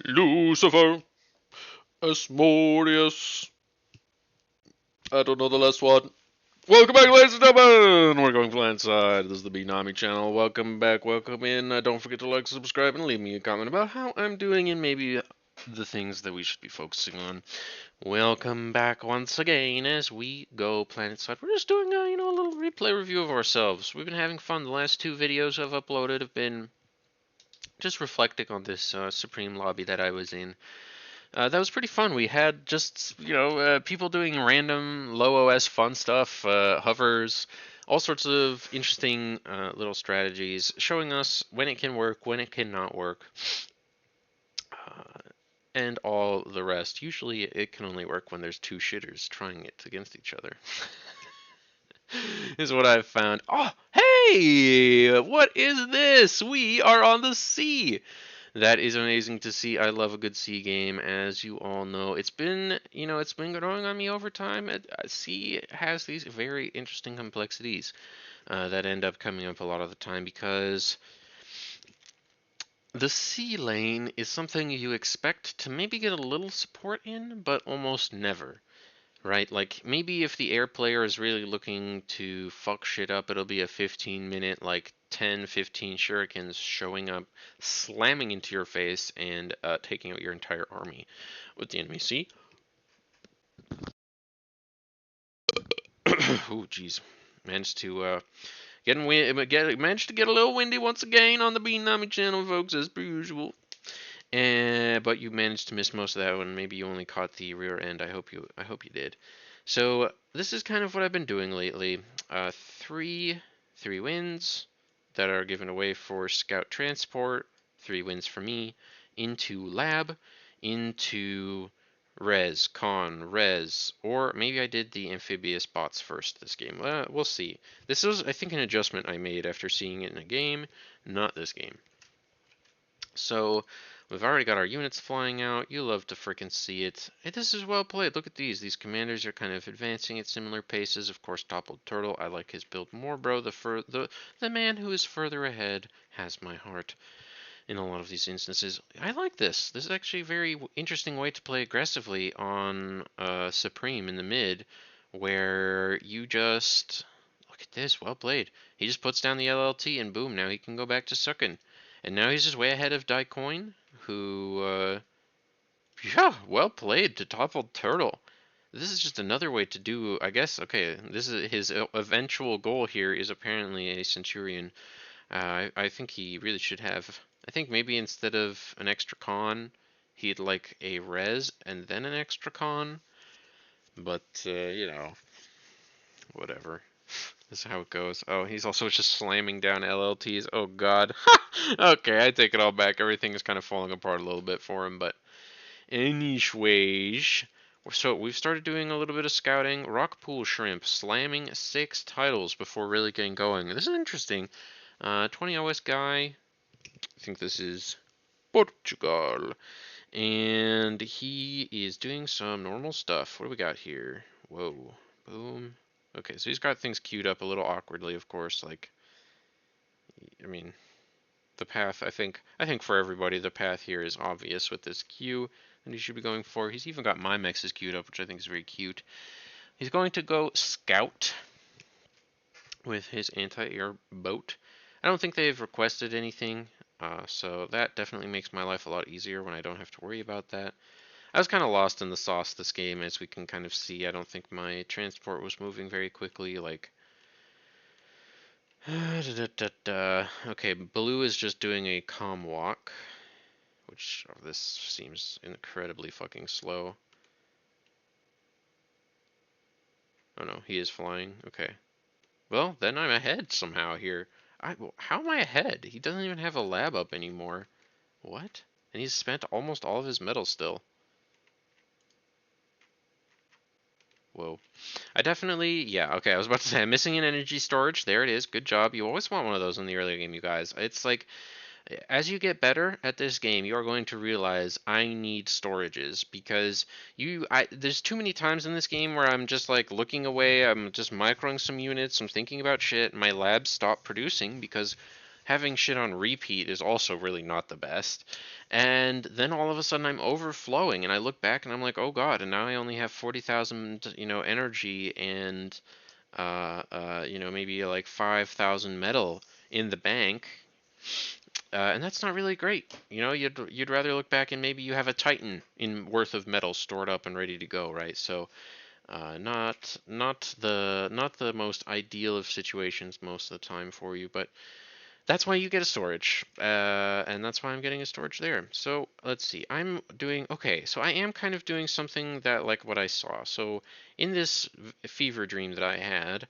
Lucifer, Asmodeus. I don't know the last one. Welcome back, ladies and gentlemen. We're going Blindside. This is the Beanami channel. Welcome back, welcome in. Don't forget to like, subscribe, and leave me a comment about how I'm doing and maybe the things that we should be focusing on. Welcome back once again as we go Planetside. We're just doing a little replay review of ourselves. We've been having fun. The last two videos I've uploaded have been just reflecting on this Supreme lobby that I was in. That was pretty fun. We had just, people doing random low OS fun stuff, hovers, all sorts of interesting little strategies, showing us when it can work, when it cannot work, and all the rest. Usually it can only work when there's two shitters trying it against each other. Is what I've found. Oh, hey! What is this? We are on the sea! That is amazing to see. I love a good sea game, as you all know. It's been growing on me over time. Sea has these very interesting complexities that end up coming up a lot of the time because the sea lane is something you expect to maybe get a little support in, but almost never. Right? Like, maybe if the air player is really looking to fuck shit up, it'll be a 15-minute, like, 10, 15 shurikens showing up, slamming into your face, and taking out your entire army. With the enemy sea. Oh, jeez. Managed to, managed to get a little windy once again on the Beanami channel, folks, as per usual. But you managed to miss most of that one. Maybe you only caught the rear end. I hope you did. So this is kind of what I've been doing lately. Three wins that are given away for scout transport. 3 wins for me. Into lab. Into res, or maybe I did the amphibious bots first this game. We'll see. This was, I think, an adjustment I made after seeing it in a game, not this game. So we've already got our units flying out. You love to frickin' see it. Hey, this is well played. Look at these. These commanders are kind of advancing at similar paces. Of course, Toppled Turtle. I like his build more, bro. The man who is further ahead has my heart in a lot of these instances. I like this. This is actually a very interesting way to play aggressively on Supreme in the mid, where you just look at this. Well played. He just puts down the LLT and boom, now he can go back to sucking. And now he's just way ahead of Daikoin, who, yeah, well played to Toppled Turtle. This is just another way to do, I guess, okay, this is his eventual goal here is apparently a Centurion. I think he really should have, I think maybe instead of an extra con, he'd like a res and then an extra con. But, whatever. This is how it goes. Oh, he's also just slamming down LLTs. Oh, God. Okay, I take it all back. Everything is kind of falling apart a little bit for him, but anyways. So we've started doing a little bit of scouting. Rockpool Shrimp slamming 6 titles before really getting going. This is interesting. 20 OS guy. I think this is Portugal. And he is doing some normal stuff. What do we got here? Whoa. Boom. Okay, so he's got things queued up a little awkwardly, of course. Like, I mean, the path, I think for everybody, the path here is obvious with this queue that he should be going for. He's even got my mexes queued up, which I think is very cute. He's going to go scout with his anti-air boat. I don't think they've requested anything, so that definitely makes my life a lot easier when I don't have to worry about that. I was kind of lost in the sauce this game, as we can kind of see. I don't think my transport was moving very quickly, like... Okay, Blue is just doing a calm walk, which this seems incredibly fucking slow. Oh no, he is flying. Okay. Well, then I'm ahead somehow here. How am I ahead? He doesn't even have a lab up anymore. What? And he's spent almost all of his metal still. Whoa. I definitely, yeah, okay, I was about to say, I'm missing an energy storage. There it is. Good job. You always want one of those in the early game, you guys. It's like, as you get better at this game, you are going to realize I need storages because there's too many times in this game where I'm just like looking away, I'm just microing some units, I'm thinking about shit, and my labs stop producing because having shit on repeat is also really not the best. And then all of a sudden I'm overflowing, and I look back and I'm like, oh god, and now I only have 40,000, energy and maybe like 5,000 metal in the bank. And that's not really great. You'd rather look back and maybe you have a Titan in worth of metal stored up and ready to go, right? So not the most ideal of situations most of the time for you, but that's why you get a storage, and that's why I'm getting a storage there. So let's see. I'm doing okay. So I am kind of doing something that like what I saw. So in this fever dream that I had,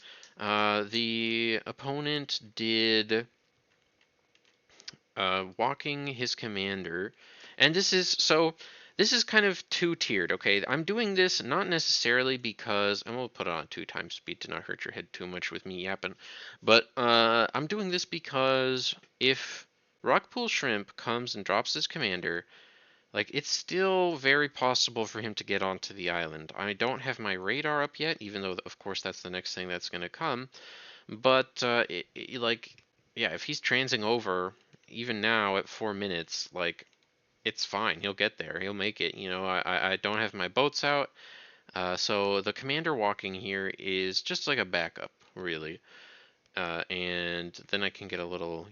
the opponent did walking his commander, and this is kind of two-tiered. Okay, I'm doing this not necessarily because I'm gonna put it on 2 times speed to not hurt your head too much with me yapping, but I'm doing this because if Rockpool Shrimp comes and drops his commander, like it's still very possible for him to get onto the island. I don't have my radar up yet, even though of course that's the next thing that's gonna come. But yeah, if he's transing over, even now at 4 minutes, like it's fine. He'll get there. He'll make it. I don't have my boats out, so the commander walking here is just like a backup, really. And then I can get a little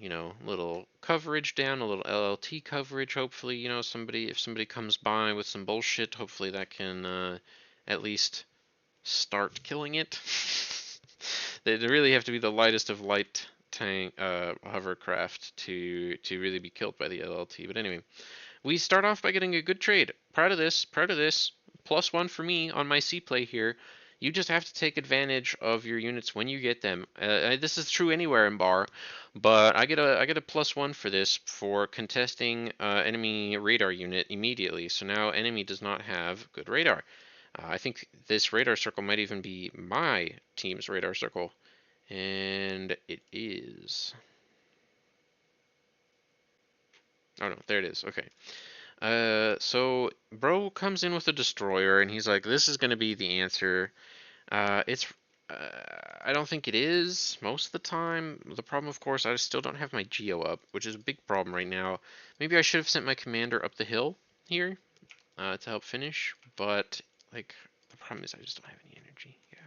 coverage down, a little LLT coverage. Hopefully, if somebody comes by with some bullshit, hopefully that can at least start killing it. They really have to be the lightest of light tank hovercraft to really be killed by the LLT. But anyway, we start off by getting a good trade. Proud of this. Proud of this. +1 for me on my C play here. You just have to take advantage of your units when you get them. This is true anywhere in bar, but I get a +1 for this for contesting enemy radar unit immediately. So now enemy does not have good radar. I think this radar circle might even be my team's radar circle. And it is. Oh no, there it is. Okay. So bro comes in with a destroyer, and he's like, "This is gonna be the answer." It's. I don't think it is most of the time. The problem, of course, I still don't have my geo up, which is a big problem right now. Maybe I should have sent my commander up the hill here to help finish, but like the problem is I just don't have any energy. Yeah,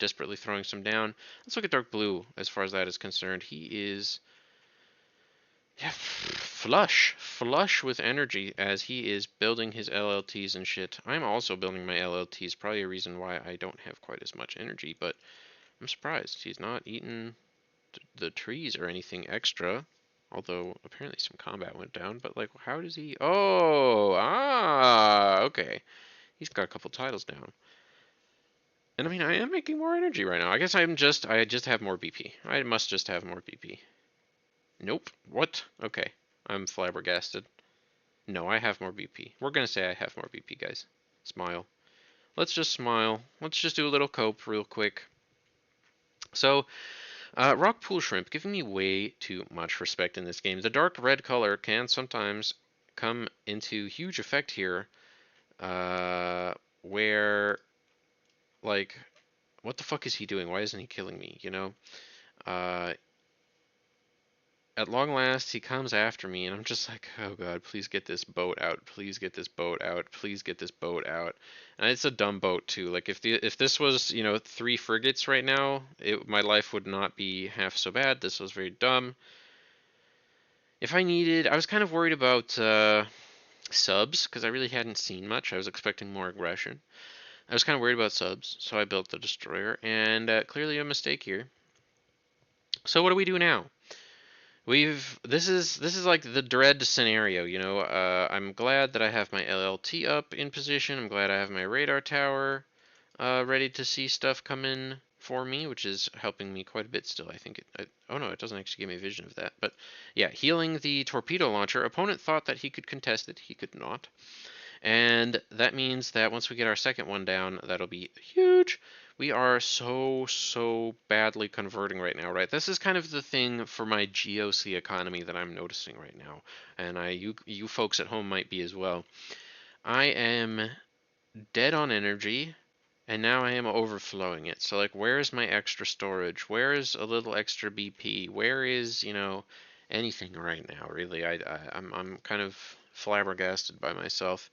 desperately throwing some down. Let's look at dark blue as far as that is concerned. He is. Yeah, flush with energy as he is building his LLTs and shit. I'm also building my LLTs, probably a reason why I don't have quite as much energy, but I'm surprised he's not eating the trees or anything extra. Although apparently some combat went down, but like, how does he? Oh, okay. He's got a couple titles down. And I mean, I am making more energy right now. I guess I just have more BP. I must just have more BP. Nope. What? Okay. I'm flabbergasted. No, I have more BP. We're gonna say I have more BP, guys. Smile. Let's just smile. Let's just do a little cope real quick. So, Rock Pool Shrimp giving me way too much respect in this game. The dark red color can sometimes come into huge effect here, where, like, what the fuck is he doing? Why isn't he killing me, Uh, at long last, he comes after me, and I'm just like, oh god, please get this boat out. Please get this boat out. Please get this boat out. And it's a dumb boat too. Like if this was 3 frigates right now, my life would not be half so bad. This was very dumb. If I was kind of worried about subs because I really hadn't seen much. I was expecting more aggression. I was kind of worried about subs, so I built the destroyer, and clearly a mistake here. So what do we do now? This is like the dread scenario, I'm glad that I have my LLT up in position. I'm glad I have my radar tower ready to see stuff come in for me, which is helping me quite a bit still. I think oh no, it doesn't actually give me a vision of that. But yeah, healing the torpedo launcher. Opponent thought that he could contest it. He could not. And that means that once we get our second one down, that'll be huge. We are so badly converting right now, right? This is kind of the thing for my GOC economy that I'm noticing right now. And you folks at home might be as well. I am dead on energy, and now I am overflowing it. So like, where is my extra storage? Where is a little extra BP? Where is, anything right now, really. I'm kind of flabbergasted by myself.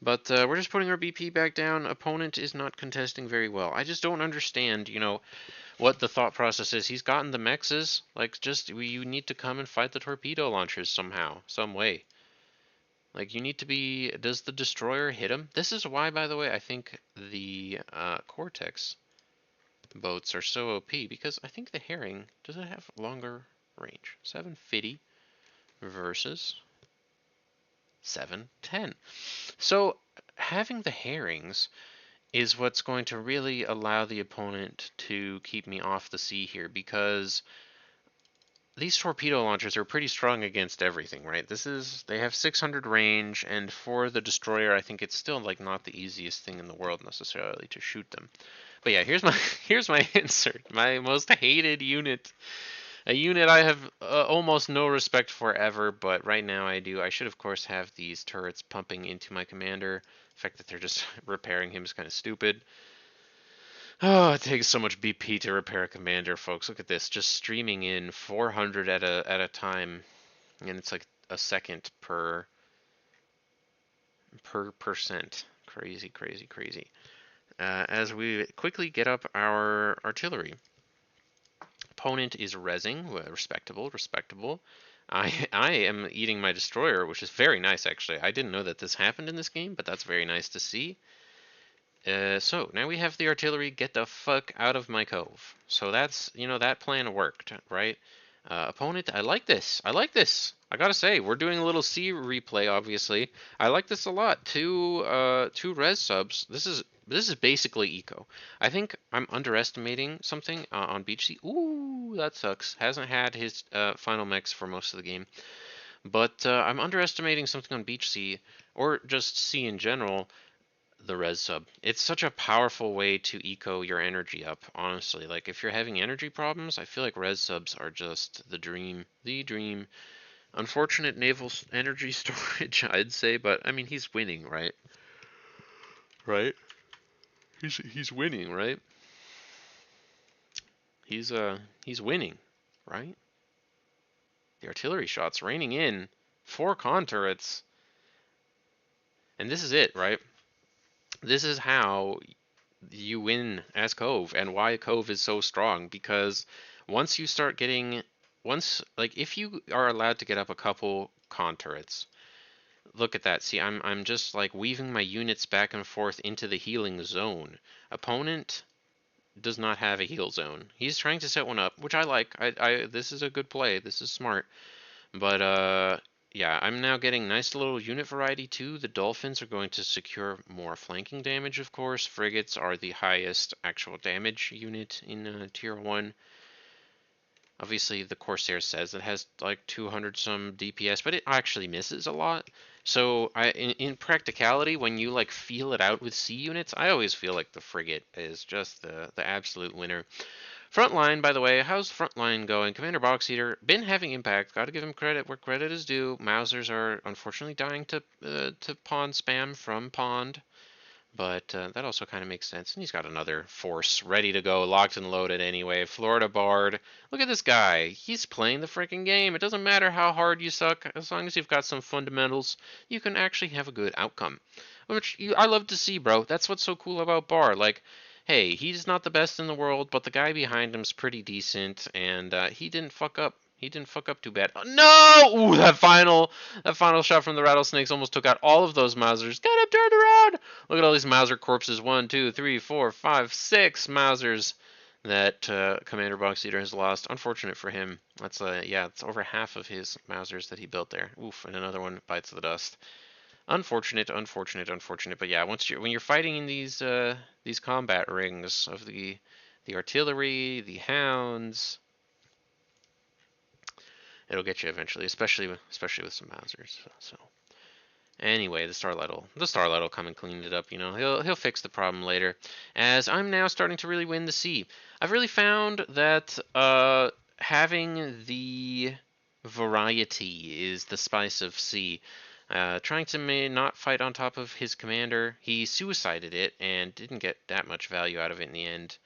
But we're just putting our BP back down. Opponent is not contesting very well. I just don't understand, what the thought process is. He's gotten the mexes. Like, just you need to come and fight the torpedo launchers somehow, some way. Like, you need to be. Does the destroyer hit him? This is why, by the way, I think the Cortex boats are so OP, because I think the Herring, does it have longer range? 750 versus 710. So having the Herrings is what's going to really allow the opponent to keep me off the sea here, because these torpedo launchers are pretty strong against everything, right? They have 600 range, and for the destroyer, I think it's still like not the easiest thing in the world necessarily to shoot them. But yeah, here's my here's my insert, my most hated unit, a unit I have almost no respect for ever, but right now I do. I should of course have these turrets pumping into my commander. The fact that they're just repairing him is kind of stupid. Oh, it takes so much BP to repair a commander, folks. Look at this, just streaming in 400 at a time, and it's like a second per percent. Crazy, crazy, crazy. As we quickly get up our artillery. Opponent is rezzing, respectable, respectable. I am eating my destroyer, which is very nice actually. I didn't know that this happened in this game, but that's very nice to see. So now we have the artillery. Get the fuck out of my cove. So that's, that plan worked, right? Opponent, I like this. I like this. I gotta say, we're doing a little C replay, obviously. I like this a lot. Two res subs. This is basically eco. I think I'm underestimating something on Beach C. Ooh, that sucks. Hasn't had his final mix for most of the game. But I'm underestimating something on Beach C, or just C in general, the res sub. It's such a powerful way to eco your energy up, honestly. Like, if you're having energy problems, I feel like res subs are just the dream. The dream. Unfortunate naval energy storage, I'd say, but I mean, he's winning, right? Right? He's winning, right? He's winning, right? The artillery shots raining in, 4 con turrets, and this is it, right? This is how you win as Cove, and why Cove is so strong, because once you start getting, like, if you are allowed to get up a couple con turrets, look at that. See, I'm just like weaving my units back and forth into the healing zone. Opponent does not have a heal zone. He's trying to set one up, which I like. This is a good play. This is smart. But yeah, I'm now getting nice little unit variety too. The Dolphins are going to secure more flanking damage, of course. Frigates are the highest actual damage unit in Tier 1. Obviously, the Corsair says it has like 200 some DPS, but it actually misses a lot. So in practicality, when you like feel it out with C units, I always feel like the frigate is just the absolute winner. Frontline, by the way, how's Frontline going? Commander Box Eater, been having impact. Got to give him credit where credit is due. Mausers are unfortunately dying to pond spam from pond. But that also kind of makes sense. And he's got another force ready to go, locked and loaded anyway. Florida Bard. Look at this guy. He's playing the freaking game. It doesn't matter how hard you suck. As long as you've got some fundamentals, you can actually have a good outcome. I love to see, bro. That's what's so cool about Bard. Like, hey, he's not the best in the world, but the guy behind him's pretty decent, and he didn't fuck up. He didn't fuck up too bad. Oh, no! Ooh, that final shot from the rattlesnakes almost took out all of those Mausers. Got him turned around! Look at all these Mauser corpses. 1, 2, 3, 4, 5, 6 Mausers that Commander Box Eater has lost. Unfortunate for him. That's yeah, it's over half of his Mausers that he built there. Oof, and another one bites the dust. Unfortunate, unfortunate, unfortunate. But yeah, when you're fighting in these combat rings of the artillery, the hounds, it'll get you eventually, especially with some Mausers. So anyway, the Starlight will come and clean it up. He'll fix the problem later. As I'm now starting to really win the sea, I've really found that having the variety is the spice of sea. Trying to not fight on top of his commander, he suicided it and didn't get that much value out of it in the end.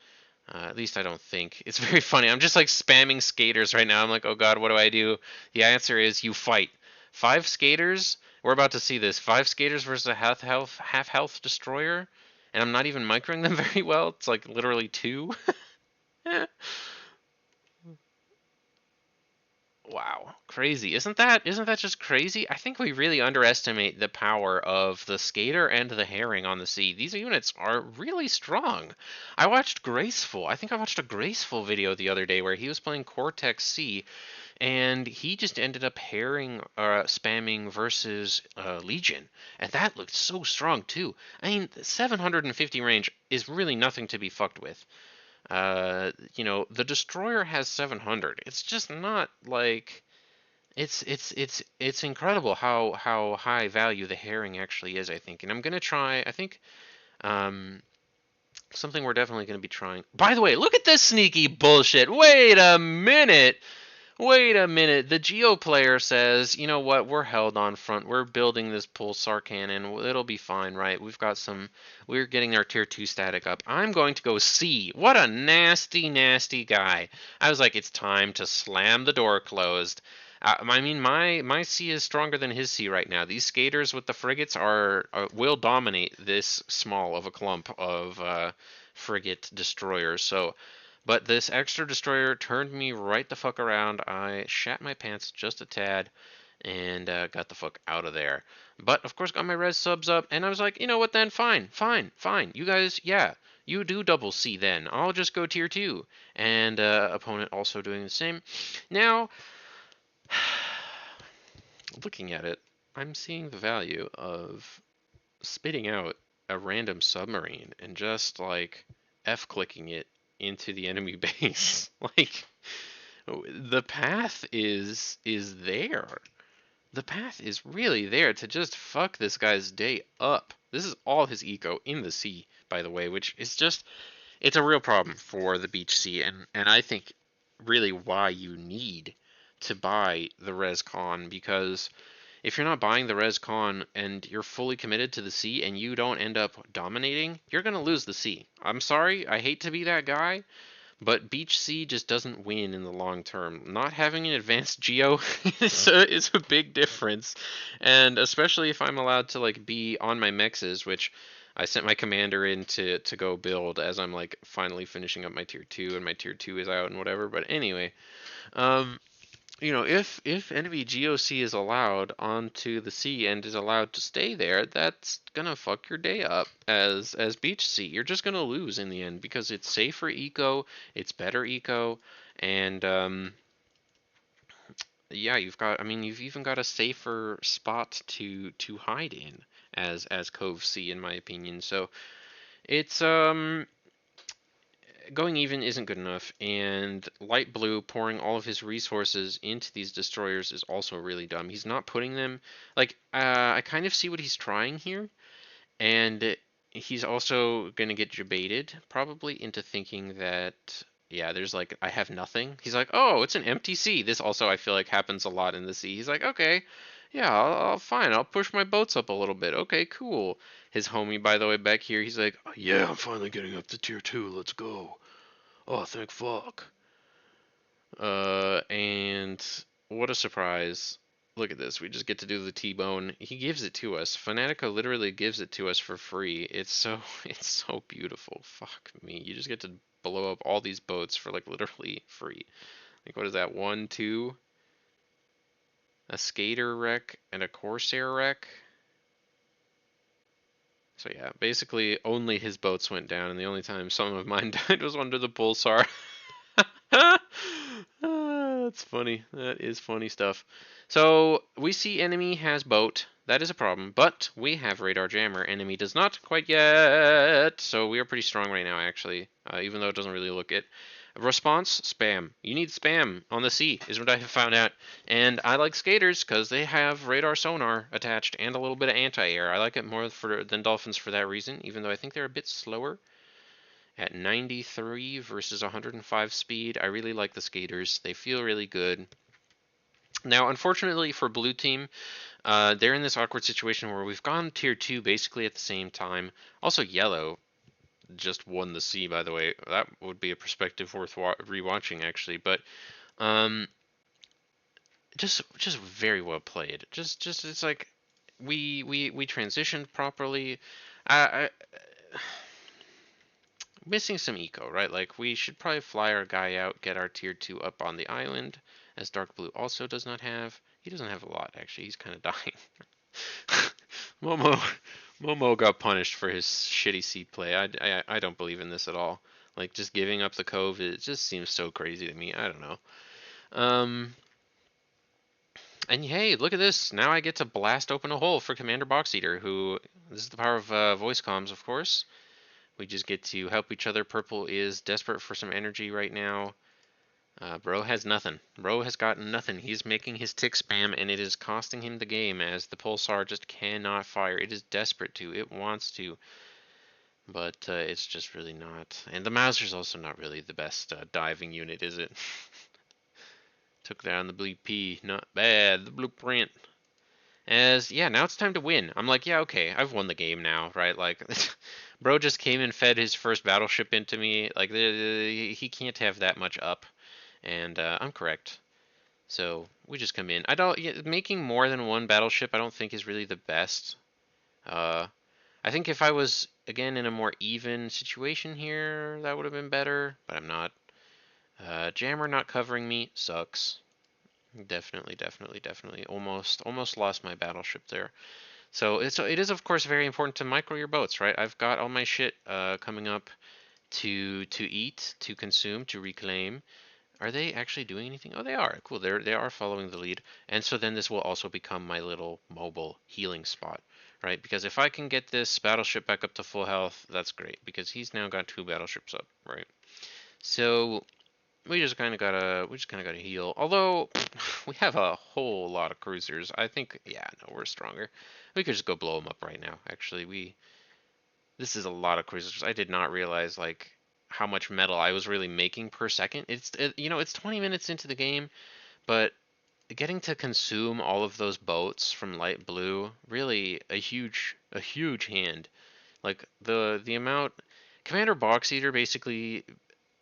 At least I don't think. It's very funny. I'm just like spamming skaters right now. I'm like, oh god, what do I do? The answer is you fight. 5 skaters. We're about to see this. 5 skaters versus a half health destroyer, and I'm not even microing them very well. It's like literally 2. Wow, crazy. Isn't that just crazy? I think we really underestimate the power of the skater and the herring on the sea. These units are really strong. I think I watched a Graceful video the other day where he was playing Cortex C and he just ended up herring spamming versus Legion. And that looked so strong too. I mean, 750 range is really nothing to be fucked with. The destroyer has 700. It's just not like it's incredible how high value the herring actually is, I think. And I'm gonna try. I think um, something we're definitely gonna be trying. By the way, look at this sneaky bullshit. Wait a minute. Wait a minute. The Geo player says, you know what? We're held on front. We're building this pulsar cannon. It'll be fine, right? We're getting our tier 2 static up. I'm going to go C. What a nasty, nasty guy. I was like, it's time to slam the door closed. I mean, my C is stronger than his C right now. These skaters with the frigates will dominate this small of a clump of frigate destroyers. So but this extra destroyer turned me right the fuck around. I shat my pants just a tad and got the fuck out of there. But of course, got my res subs up, and I was like, you know what then? Fine, fine, fine. You guys, yeah, you do double C then. I'll just go tier 2. And opponent also doing the same. Now, looking at it, I'm seeing the value of spitting out a random submarine and just like F clicking it into the enemy base. Like the path is there. The path is really there to just fuck this guy's day up. This is all his eco in the sea, by the way, which is just it's a real problem for the beach sea and I think really why you need to buy the Rescon because if you're not buying the Res Con and you're fully committed to the sea and you don't end up dominating, you're going to lose the sea. I'm sorry, I hate to be that guy, but Beach Sea just doesn't win in the long term. Not having an advanced Geo is a big difference. And especially if I'm allowed to like be on my mexes, which I sent my commander in to go build as I'm like finally finishing up my tier 2 and my tier 2 is out and whatever. But anyway, um, if enemy GOC is allowed onto the sea and is allowed to stay there, that's gonna fuck your day up as beach sea. You're just gonna lose in the end because it's safer eco, it's better eco, and yeah, you've even got a safer spot to hide in as Cove Sea in my opinion. So it's going even isn't good enough, and Light Blue pouring all of his resources into these destroyers is also really dumb. He's not putting them like I kind of see what he's trying here, and he's also gonna get debated probably into thinking that yeah, there's like I have nothing. He's like, oh, it's an empty sea. This also I feel like happens a lot in the sea. He's like, okay, yeah, I'll fine. I'll push my boats up a little bit. Okay, cool. His homie, by the way, back here, he's like, oh, yeah, I'm finally getting up to tier 2. Let's go. Oh, thank fuck. And what a surprise. Look at this. We just get to do the T-bone. He gives it to us. Fanatico literally gives it to us for free. It's so beautiful. Fuck me. You just get to blow up all these boats for like literally free. Like what is that? 1, 2, a skater wreck and a corsair wreck. So yeah, basically only his boats went down, and the only time some of mine died was under the pulsar. That's funny. That is funny stuff. So we see enemy has boat. That is a problem, but we have radar jammer. Enemy does not quite yet. So we are pretty strong right now, actually, even though it doesn't really look it. Response, spam. You need spam on the sea, is what I have found out. And I like skaters because they have radar sonar attached and a little bit of anti-air. I like it more than dolphins for that reason, even though I think they're a bit slower. At 93 versus 105 speed, I really like the skaters. They feel really good. Now, unfortunately for blue team, they're in this awkward situation where we've gone tier 2 basically at the same time. Also yellow, just won the sea, by the way. That would be a perspective worth rewatching, actually. But um, just very well played. Just it's like we transitioned properly. I missing some eco, right? Like we should probably fly our guy out, get our tier 2 up on the island, as Dark Blue also does not have. He doesn't have a lot, actually. He's kind of dying. Momo, Momo got punished for his shitty seed play. I don't believe in this at all. Like just giving up the cove, it just seems so crazy to me. I don't know. Um, and hey, look at this. Now I get to blast open a hole for Commander Box Eater, who this is the power of voice comms, of course. We just get to help each other. Purple is desperate for some energy right now. Bro has nothing. Bro has got nothing. He's making his tick spam, and it is costing him the game as the Pulsar just cannot fire. It is desperate to. It wants to, but it's just really not. And the Mauser's also not really the best diving unit, is it? Took down the Blue P. Not bad. The blueprint. Yeah, now it's time to win. I'm like, yeah, okay, I've won the game now, right? Like, bro just came and fed his first battleship into me. Like, he can't have that much up, and I'm correct. So we just come in. I don't making more than one battleship. I don't think is really the best. I think if I was again in a more even situation here, that would have been better. But I'm not. Jammer not covering me sucks. Definitely. Almost lost my battleship there. So it is of course very important to micro your boats, right? I've got all my shit coming up to eat, to consume, to reclaim. Are they actually doing anything? Oh, they are. Cool. They are following the lead. And so then this will also become my little mobile healing spot, right? Because if I can get this battleship back up to full health, that's great because he's now got 2 battleships up, right? So we just kind of gotta heal. Although we have a whole lot of cruisers, I think. Yeah, no, we're stronger. We could just go blow them up right now. Actually, this is a lot of cruisers. I did not realize like how much metal I was really making per second. It's 20 minutes into the game, but getting to consume all of those boats from light blue really a huge hand. Like the amount Commander Box Eater basically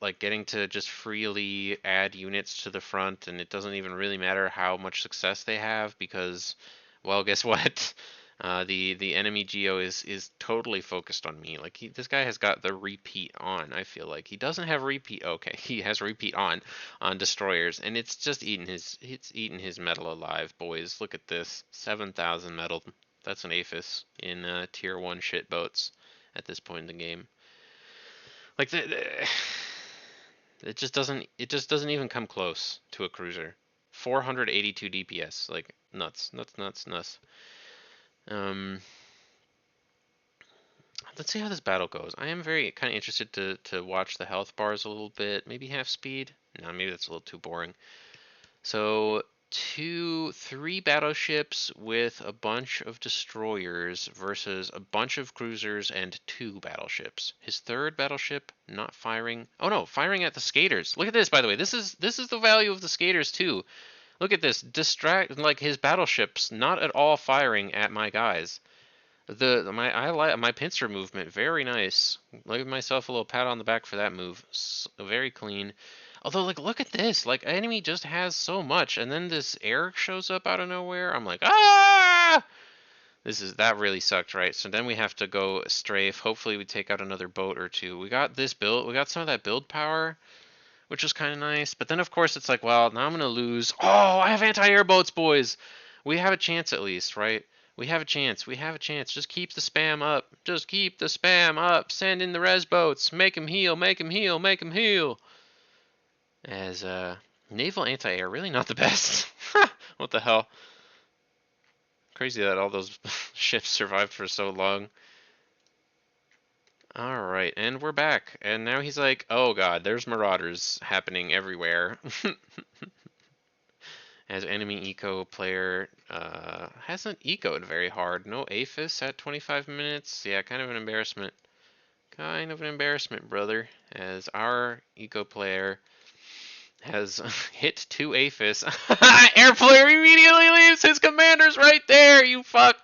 like getting to just freely add units to the front, and it doesn't even really matter how much success they have because, well, guess what? The enemy Geo is totally focused on me. Like this guy has got the repeat on. I feel like he doesn't have repeat. Okay, he has repeat on destroyers, and it's just eating his metal alive, boys. Look at this, 7,000 metal. That's an Aphis in tier 1 shit boats at this point in the game. Like it just doesn't even come close to a cruiser. 482 DPS, like nuts. Let's see how this battle goes. I am very kind of interested to watch the health bars a little bit. Maybe half speed. No, maybe that's a little too boring. So 3 battleships with a bunch of destroyers versus a bunch of cruisers and 2 battleships. His 3rd battleship not firing. Oh no, firing at the skaters. Look at this, by the way. This is the value of the skaters too. Look at this. Like his battleships not at all firing at my guys. I like my pincer movement. Very nice. Give myself a little pat on the back for that move. Very clean. Although, like, look at this. Like, enemy just has so much, and then this air shows up out of nowhere. I'm like, ah! That really sucked, right? So then we have to go strafe. Hopefully we take out another boat or 2. We got this build. We got some of that build power, which was kind of nice. But then, of course, it's like, well, now I'm going to lose. Oh, I have anti-air boats, boys. We have a chance at least, right? We have a chance. Just keep the spam up. Send in the res boats. Make him heal. As naval anti-air, really not the best. What the hell? Crazy that all those ships survived for so long. Alright, and we're back. And now he's like, oh god, there's marauders happening everywhere. As enemy eco player hasn't ecoed very hard. No Aphis at 25 minutes. Yeah, kind of an embarrassment. Brother. As our eco player has hit 2 Aphis. Air player immediately leaves. His commander's right there, you fuck.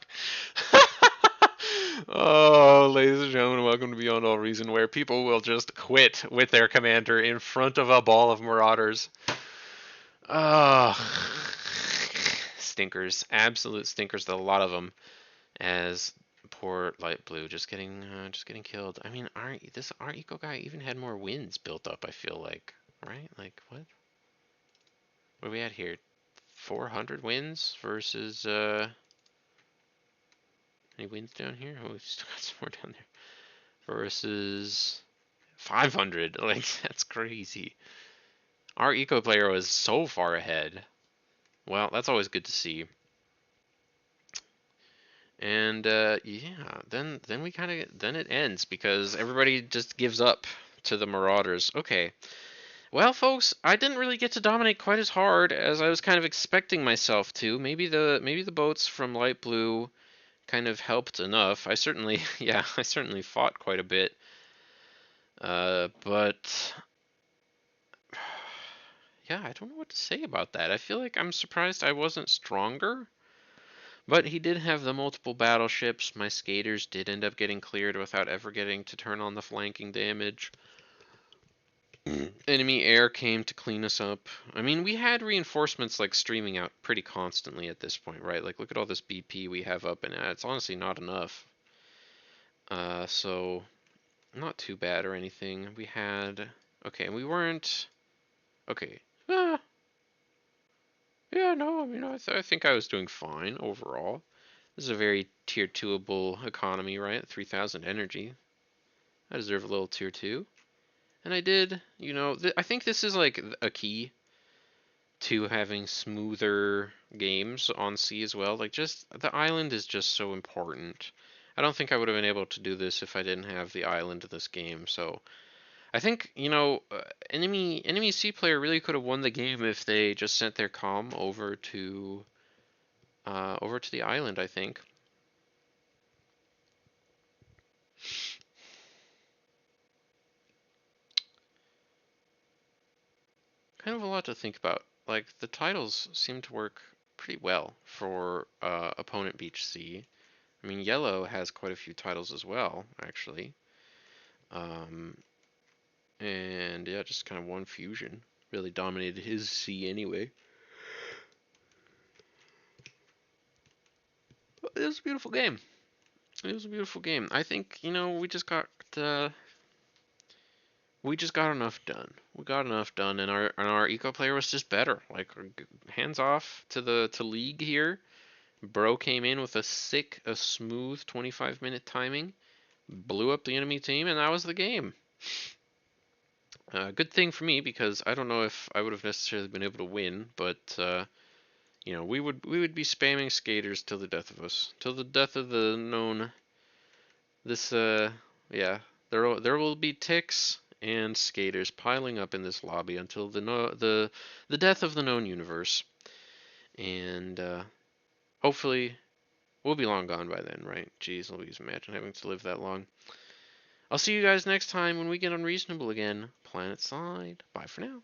Oh, ladies and gentlemen, welcome to Beyond All Reason, where people will just quit with their commander in front of a ball of marauders. Oh, stinkers, absolute stinkers. A lot of them. As poor light blue just getting killed. I mean, our eco guy even had more wins built up. I feel like, right? Like what are we at here? 400 wins versus any wins down here? Oh, we've still got some more down there. Versus 500. Like that's crazy. Our eco player was so far ahead. Well, that's always good to see. And yeah, then we kind of then it ends because everybody just gives up to the Marauders. Okay. Well, folks, I didn't really get to dominate quite as hard as I was kind of expecting myself to. Maybe the boats from light blue kind of helped enough. I certainly yeah, I certainly fought quite a bit. But yeah, I don't know what to say about that. I feel like I'm surprised I wasn't stronger. But he did have the multiple battleships. My skaters did end up getting cleared without ever getting to turn on the flanking damage. Enemy air came to clean us up. I mean, we had reinforcements like streaming out pretty constantly at this point, right? Like, look at all this BP we have up, and it's honestly not enough. So not too bad or anything. We had okay, we weren't okay. Ah, yeah, no, I mean, I think I was doing fine overall. This is a very tier 2able economy, right? 3,000 energy. I deserve a little tier 2. And I did, I think this is like a key to having smoother games on sea as well. Like, just the island is just so important. I don't think I would have been able to do this if I didn't have the island of this game. So I think, enemy sea player really could have won the game if they just sent their comm over to the island, I think. Kind of a lot to think about. Like, the titles seem to work pretty well for opponent beach C. I mean, yellow has quite a few titles as well, actually. Um, and yeah, just kind of one fusion really dominated his C anyway. But it was a beautiful game. It was a beautiful game. I think uh, we just got enough done. We got enough done, and our eco player was just better. Like, hands off to league here. Bro came in with a smooth 25-minute timing, blew up the enemy team, and that was the game. Good thing for me because I don't know if I would have necessarily been able to win, but we would be spamming skaters till the death of us, till the death of the known. This yeah, there will be ticks and skaters piling up in this lobby until the death of the known universe, and hopefully we'll be long gone by then, right? Jeez Louise, imagine having to live that long. I'll see you guys next time when we get unreasonable again. Planet side. Bye for now.